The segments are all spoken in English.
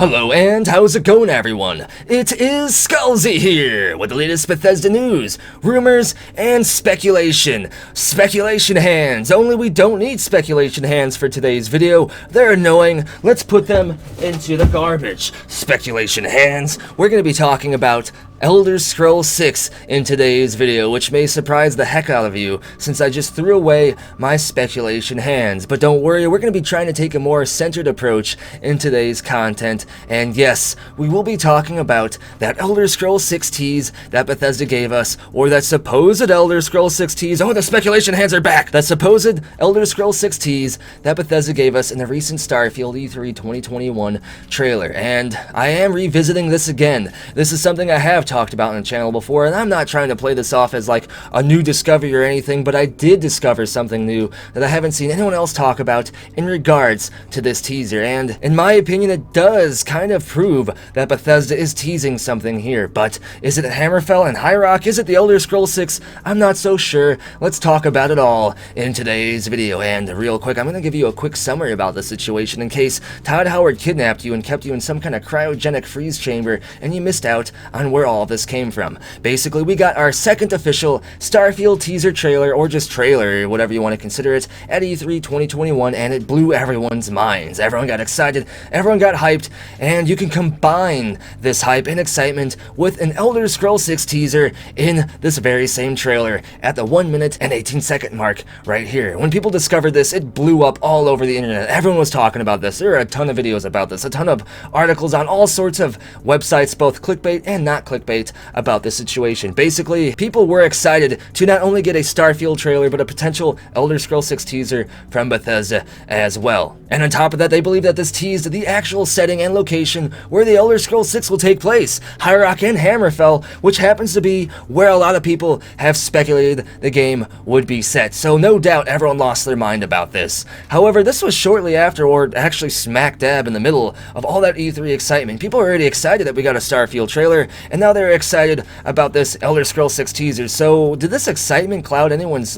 Hello and how's it going, everyone? It is Skullzi here with the latest Bethesda news, rumors, and speculation. Speculation hands, only we don't need speculation hands for today's video. They're annoying, let's put them into the garbage. Speculation hands, we're going to be talking about Elder Scrolls VI in today's video, which may surprise the heck out of you since I just threw away my speculation hands. But don't worry, we're going to be trying to take a more centered approach in today's content. And yes, we will be talking about that Elder Scrolls VI tease that Bethesda gave us, or that supposed Elder Scrolls VI tease. Oh, the speculation hands are back! That supposed Elder Scrolls VI tease that Bethesda gave us in the recent Starfield E3 2021 trailer. And I am revisiting this again. This is something I have talked about on the channel before, and I'm not trying to play this off as like a new discovery or anything, but I did discover something new that I haven't seen anyone else talk about in regards to this teaser, and in my opinion it does kind of prove that Bethesda is teasing something here. But is it Hammerfell and High Rock? Is it the Elder Scrolls VI? I'm not so sure. Let's talk about it all in today's video. And real quick, I'm going to give you a quick summary about the situation in case Todd Howard kidnapped you and kept you in some kind of cryogenic freeze chamber and you missed out on where all this came from. Basically, we got our second official Starfield teaser trailer, or just trailer, whatever you want to consider it, at E3 2021, and it blew everyone's minds. Everyone got excited, everyone got hyped, and you can combine this hype and excitement with an Elder Scrolls VI teaser in this very same trailer at the 1 minute and 18-second mark right here. When people discovered this, it blew up all over the internet. Everyone was talking about this. There are a ton of videos about this, a ton of articles on all sorts of websites, both clickbait and not clickbait, about this situation. Basically, people were excited to not only get a Starfield trailer, but a potential Elder Scrolls VI teaser from Bethesda as well. And on top of that, they believe that this teased the actual setting and location where the Elder Scrolls VI will take place, High Rock and Hammerfell, which happens to be where a lot of people have speculated the game would be set. So no doubt everyone lost their mind about this. However, this was shortly after, or actually smack dab in the middle of all that E3 excitement. People are already excited that we got a Starfield trailer, and now they're excited about this Elder Scrolls VI teaser. So did this excitement cloud anyone's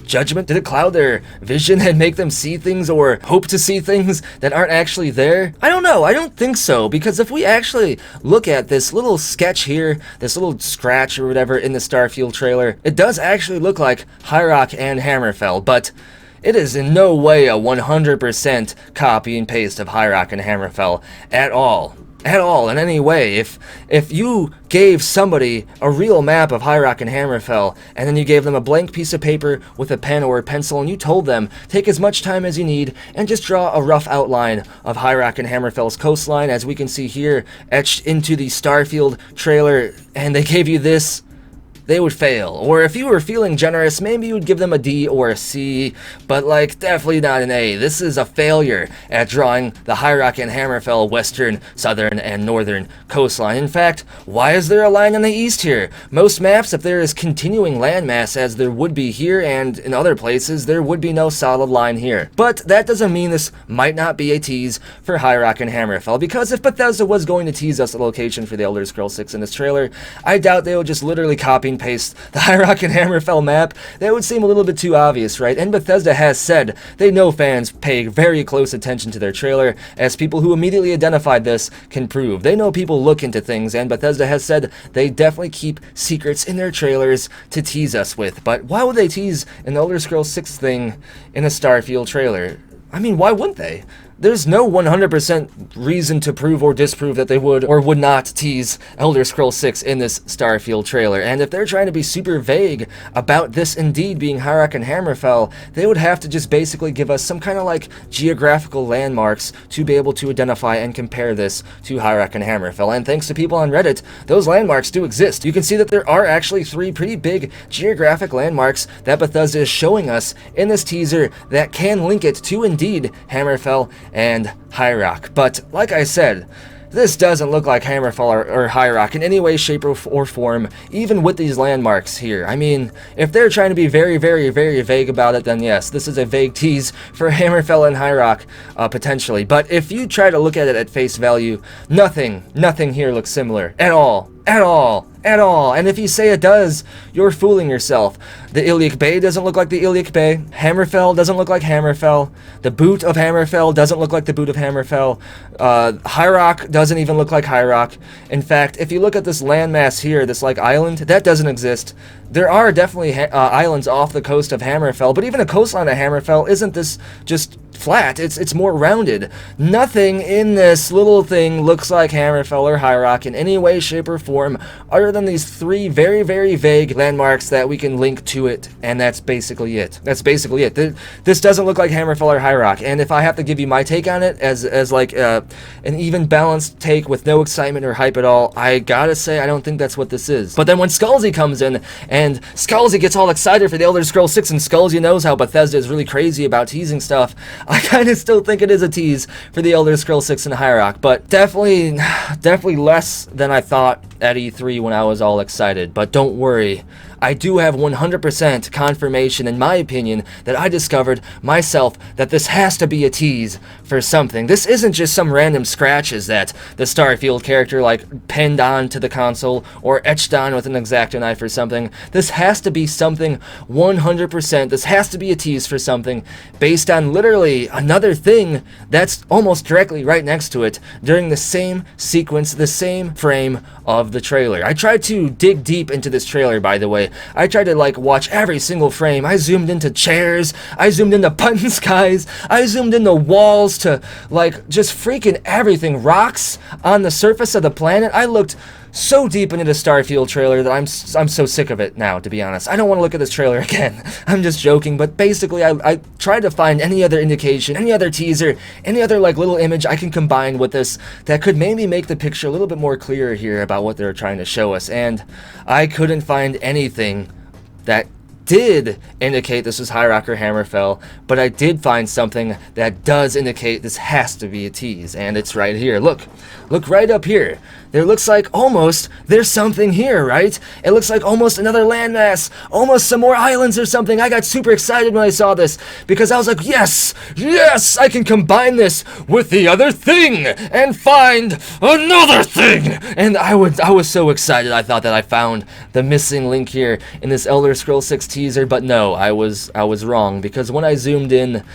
judgment? Did it cloud their vision and make them see things or hope to see things that aren't actually there? I don't know. I don't think so, because if we actually look at this little sketch here, this little scratch or whatever in the Starfield trailer, it does actually look like High Rock and Hammerfell, but it is in no way a 100% copy and paste of High Rock and Hammerfell at all. In any way. If you gave somebody a real map of High Rock and Hammerfell, and then you gave them a blank piece of paper with a pen or a pencil, and you told them, take as much time as you need and just draw a rough outline of High Rock and Hammerfell's coastline, as we can see here etched into the Starfield trailer, and they gave you this, they would fail. Or if you were feeling generous, maybe you would give them a D or a C, but definitely not an A. This is a failure at drawing the High Rock and Hammerfell western, southern, and northern coastline. In fact, why is there a line on the east here? Most maps, if there is continuing landmass as there would be here and in other places, there would be no solid line here. But that doesn't mean this might not be a tease for High Rock and Hammerfell, because if Bethesda was going to tease us a location for the Elder Scrolls VI in this trailer, I doubt they would just literally copy and paste the High Rock and Hammerfell map. That would seem a little bit too obvious, right? And Bethesda has said they know fans pay very close attention to their trailer, as people who immediately identified this can prove. They know people look into things, and Bethesda has said they definitely keep secrets in their trailers to tease us with. But why would they tease an Elder Scrolls VI thing in a Starfield trailer? I mean, why wouldn't they? There's no 100% reason to prove or disprove that they would or would not tease Elder Scrolls VI in this Starfield trailer. And if they're trying to be super vague about this indeed being High Rock and Hammerfell, they would have to just basically give us some kind of geographical landmarks to be able to identify and compare this to High Rock and Hammerfell. And thanks to people on Reddit, those landmarks do exist. You can see that there are actually 3 pretty big geographic landmarks that Bethesda is showing us in this teaser that can link it to indeed Hammerfell and High Rock. But like I said, this doesn't look like Hammerfell or High Rock in any way, shape, or form, even with these landmarks here. I mean, if they're trying to be very, very, very vague about it, then yes, this is a vague tease for Hammerfell and High Rock, potentially. But if you try to look at it at face value, nothing here looks similar at all At all. At all. And if you say it does, you're fooling yourself. The Iliac Bay doesn't look like the Iliac Bay. Hammerfell doesn't look like Hammerfell. The boot of Hammerfell doesn't look like the boot of Hammerfell. High Rock doesn't even look like High Rock. In fact, if you look at this landmass here, this like island, that doesn't exist. There are definitely islands off the coast of Hammerfell, but even the coastline of Hammerfell isn't this just flat. It's more rounded. Nothing in this little thing looks like Hammerfell or High Rock in any way, shape, or form, other than these three very, very vague landmarks that we can link to it, and that's basically it. That's basically it. This doesn't look like Hammerfell or High Rock, and if I have to give you my take on it as like an even balanced take with no excitement or hype at all, I gotta say I don't think that's what this is. But then when Skullzi comes in, and Skullzi gets all excited for the Elder Scrolls 6, and Skullzi knows how Bethesda is really crazy about teasing stuff, I kind of still think it is a tease for the Elder Scrolls 6 and High Rock, but definitely less than I thought at E3 when I was all excited. But don't worry, I do have 100% confirmation, in my opinion, that I discovered myself that this has to be a tease for something. This isn't just some random scratches that the Starfield character like pinned onto the console or etched on with an X-Acto knife or something. This has to be something 100%. This has to be a tease for something based on literally another thing that's almost directly right next to it during the same sequence, the same frame of the trailer. I tried to dig deep into this trailer, by the way. I tried to like watch every single frame. I zoomed into chairs, I zoomed into button skies, I zoomed into walls to like just freaking everything. Rocks on the surface of the planet. I looked so deep into the Starfield trailer that I'm so sick of it now, to be honest. I don't want to look at this trailer again. I'm just joking, but basically I tried to find any other indication, any other teaser, any other like little image I can combine with this that could maybe make the picture a little bit more clearer here about what they're trying to show us, and I couldn't find anything that did indicate this was High Rock or Hammerfell, but I did find something that does indicate this has to be a tease, and it's right here. Look right up here. There looks like almost there's something here, right? It looks like almost another landmass, almost some more islands or something. I got super excited when I saw this because I was like, yes, I can combine this with the other thing and find another thing. And I was so excited. I thought that I found the missing link here in this Elder Scrolls 6 teaser, but no, I was wrong, because when I zoomed in,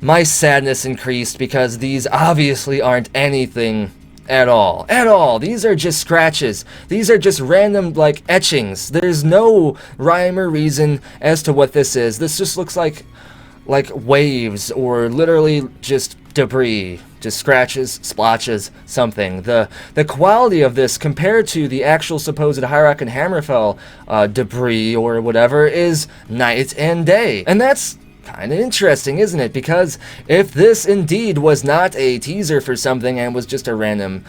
my sadness increased because these obviously aren't anything at all. These are just scratches. These are just random like etchings. There's no rhyme or reason as to what this is. This just looks like waves or literally just debris, just scratches, splotches, something. The quality of this compared to the actual supposed High Rock and Hammerfell debris or whatever is night and day. And that's kind of interesting, isn't it? Because if this indeed was not a teaser for something and was just a random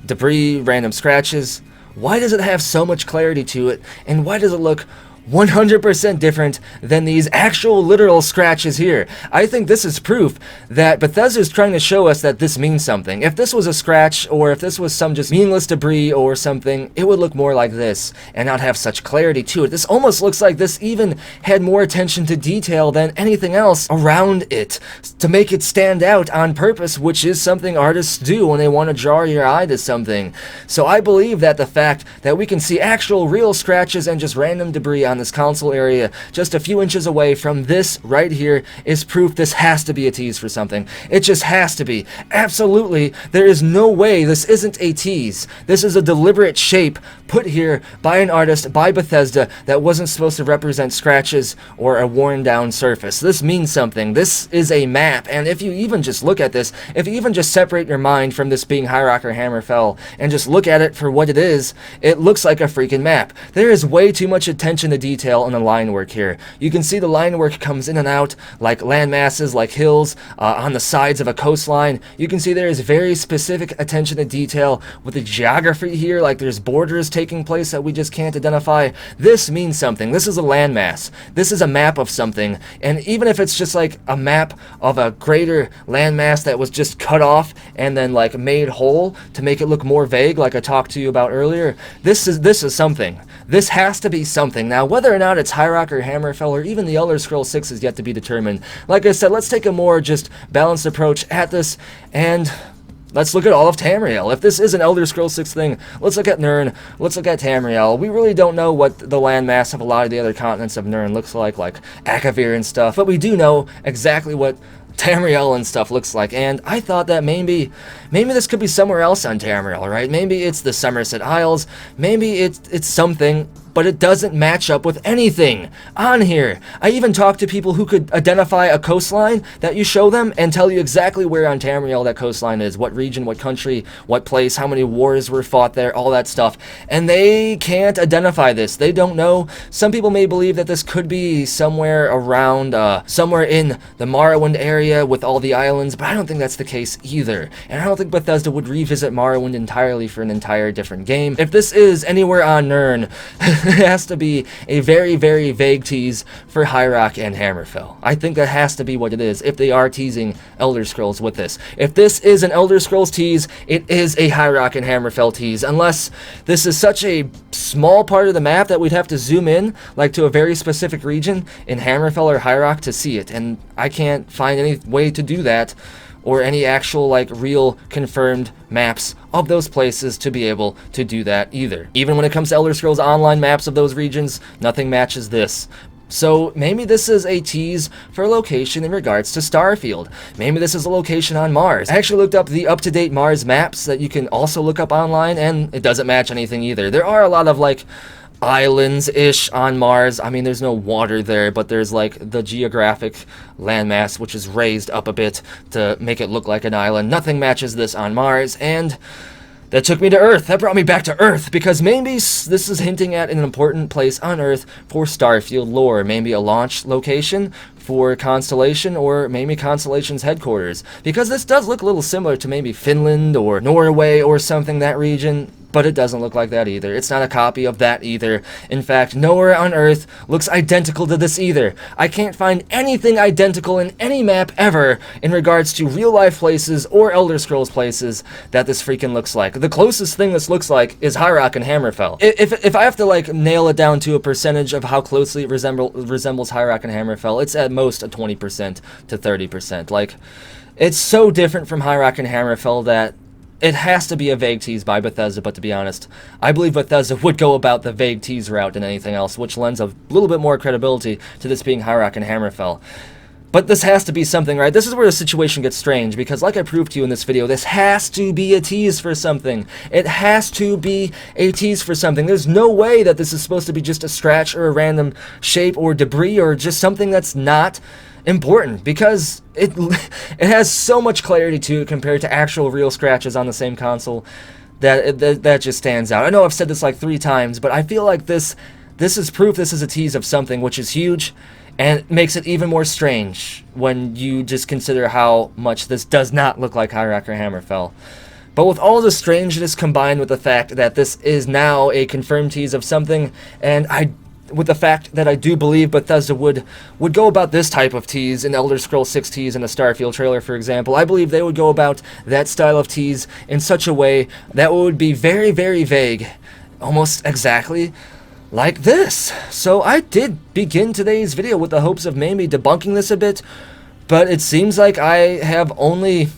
debris, random scratches, why does it have so much clarity to it, and why does it look 100% different than these actual literal scratches here? I think this is proof that Bethesda is trying to show us that this means something. If this was a scratch, or if this was some just meaningless debris or something, it would look more like this and not have such clarity to it. This almost looks like this even had more attention to detail than anything else around it to make it stand out on purpose, which is something artists do when they want to draw your eye to something. So I believe that the fact that we can see actual real scratches and just random debris on this console area just a few inches away from this right here is proof this has to be a tease for something. It just has to be. Absolutely, there is no way this isn't a tease. This is a deliberate shape put here by an artist, by Bethesda, that wasn't supposed to represent scratches or a worn down surface. This means something. This is a map, and if you even just look at this, if you even just separate your mind from this being High Rock or Hammerfell and just look at it for what it is, it looks like a freaking map. There is way too much attention to detail in the line work here. You can see the line work comes in and out like land masses, like hills on the sides of a coastline. You can see there is very specific attention to detail with the geography here, like there's borders taking place that we just can't identify. This means something. This is a landmass. This is a map of something, and even if it's just like a map of a greater landmass that was just cut off and then like made whole to make it look more vague, like I talked to you about earlier, this is something. This has to be something. Now, whether or not it's High Rock or Hammerfell or even the Elder Scrolls 6 is yet to be determined. Like I said, let's take a more just balanced approach at this, and let's look at all of Tamriel. If this is an Elder Scrolls 6 thing, let's look at Nirn, let's look at Tamriel. We really don't know what the landmass of a lot of the other continents of Nirn looks like Akavir and stuff, but we do know exactly what Tamriel and stuff looks like, and I thought that maybe this could be somewhere else on Tamriel, right? Maybe it's the Somerset Isles, maybe it's something, but it doesn't match up with anything on here. I even talked to people who could identify a coastline that you show them and tell you exactly where on Tamriel that coastline is, what region, what country, what place, how many wars were fought there, all that stuff. And they can't identify this. They don't know. Some people may believe that this could be somewhere around, somewhere in the Morrowind area with all the islands, but I don't think that's the case either. And I don't think Bethesda would revisit Morrowind entirely for an entire different game. If this is anywhere on Nirn, it has to be a very, very vague tease for High Rock and Hammerfell. I think that has to be what it is, if they are teasing Elder Scrolls with this. If this is an Elder Scrolls tease, it is a High Rock and Hammerfell tease, unless this is such a small part of the map that we'd have to zoom in, like to a very specific region in Hammerfell or High Rock to see it, and I can't find any way to do that, or any actual, like, real confirmed maps of those places to be able to do that either. Even when it comes to Elder Scrolls Online maps of those regions, nothing matches this. So maybe this is a tease for a location in regards to Starfield. Maybe this is a location on Mars. I actually looked up the up-to-date Mars maps that you can also look up online, and it doesn't match anything either. There are a lot of, like, islands-ish on Mars. I mean, there's no water there, but there's like the geographic landmass, which is raised up a bit to make it look like an island. Nothing matches this on Mars, and that took me to Earth. That brought me back to Earth, because maybe this is hinting at an important place on Earth for Starfield lore. Maybe a launch location for Constellation, or maybe Constellation's headquarters. Because this does look a little similar to maybe Finland or Norway or something, that region. But it doesn't look like that either. It's not a copy of that either. In fact, nowhere on Earth looks identical to this either. I can't find anything identical in any map ever in regards to real-life places or Elder Scrolls places that this freaking looks like. The closest thing this looks like is High Rock and Hammerfell. If I have to, like, nail it down to a percentage of how closely it resembles High Rock and Hammerfell, it's at most a 20% to 30%. Like, it's so different from High Rock and Hammerfell that it has to be a vague tease by Bethesda, but to be honest, I believe Bethesda would go about the vague tease route than anything else, which lends a little bit more credibility to this being High Rock and Hammerfell. But this has to be something, right? This is where the situation gets strange, because like I proved to you in this video, this has to be a tease for something. It has to be a tease for something. There's no way that this is supposed to be just a scratch or a random shape or debris or just something that's not important, because it has so much clarity to it compared to actual real scratches on the same console that just stands out. I know I've said this like 3 times, but I feel like this is proof this is a tease of something, which is huge, and it makes it even more strange when you just consider how much this does not look like High Rock or Hammerfell. But with all the strangeness combined with the fact that this is now a confirmed tease of something, and with the fact that I do believe Bethesda would go about this type of tease, an Elder Scrolls 6 tease in a Starfield trailer, for example, I believe they would go about that style of tease in such a way that would be very, very vague, almost exactly like this. So I did begin today's video with the hopes of maybe debunking this a bit, but it seems like I have only,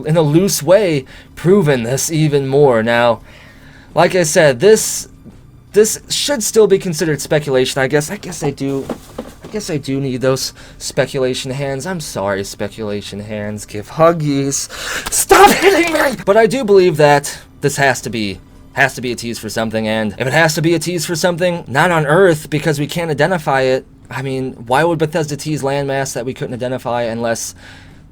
in a loose way, proven this even more. Now, like I said, this should still be considered speculation, I guess. I guess I do need those speculation hands. I'm sorry, speculation hands. Give huggies. Stop hitting me! But I do believe that this has to be a tease for something, and if it has to be a tease for something, not on Earth, because we can't identify it, I mean, why would Bethesda tease landmass that we couldn't identify unless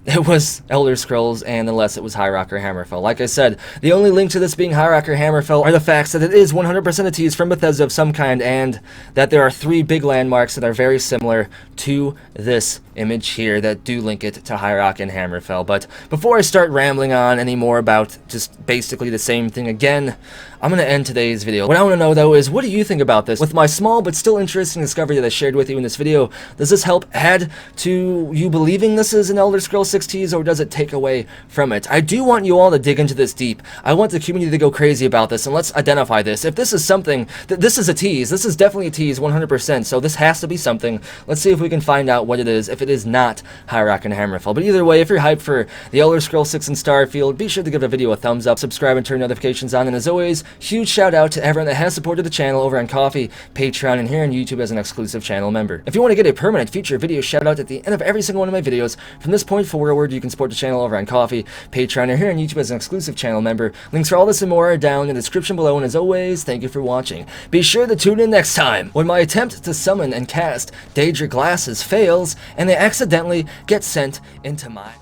it was Elder Scrolls and unless it was High Rock or Hammerfell? Like I said, the only link to this being High Rock or Hammerfell are the facts that it is 100% a tease from Bethesda of some kind, and that there are 3 big landmarks that are very similar to this image here that do link it to High Rock and Hammerfell. But before I start rambling on any more about just basically the same thing again, I'm going to end today's video. What I want to know, though, is what do you think about this? With my small but still interesting discovery that I shared with you in this video, does this help add to you believing this is an Elder Scrolls 6 tease, or does it take away from it? I do want you all to dig into this deep. I want the community to go crazy about this, and let's identify this. If this is something, this is a tease. This is definitely a tease, 100%, so this has to be something. Let's see if we can find out what it is, if it is not High Rock and Hammerfell. But either way, if you're hyped for the Elder Scrolls 6 and Starfield, be sure to give the video a thumbs up, subscribe, and turn notifications on. And as always, huge shout out to everyone that has supported the channel over on Ko-fi, Patreon, and here on YouTube as an exclusive channel member. If you want to get a permanent feature video shout out at the end of every single one of my videos, from this point forward, you can support the channel over on Ko-fi, Patreon, and here on YouTube as an exclusive channel member. Links for all this and more are down in the description below, and as always, thank you for watching. Be sure to tune in next time when my attempt to summon and cast Daedra Glasses fails, and they accidentally get sent into my...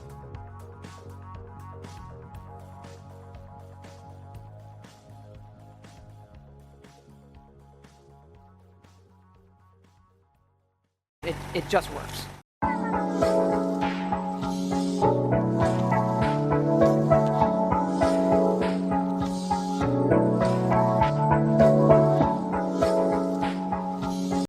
It just works.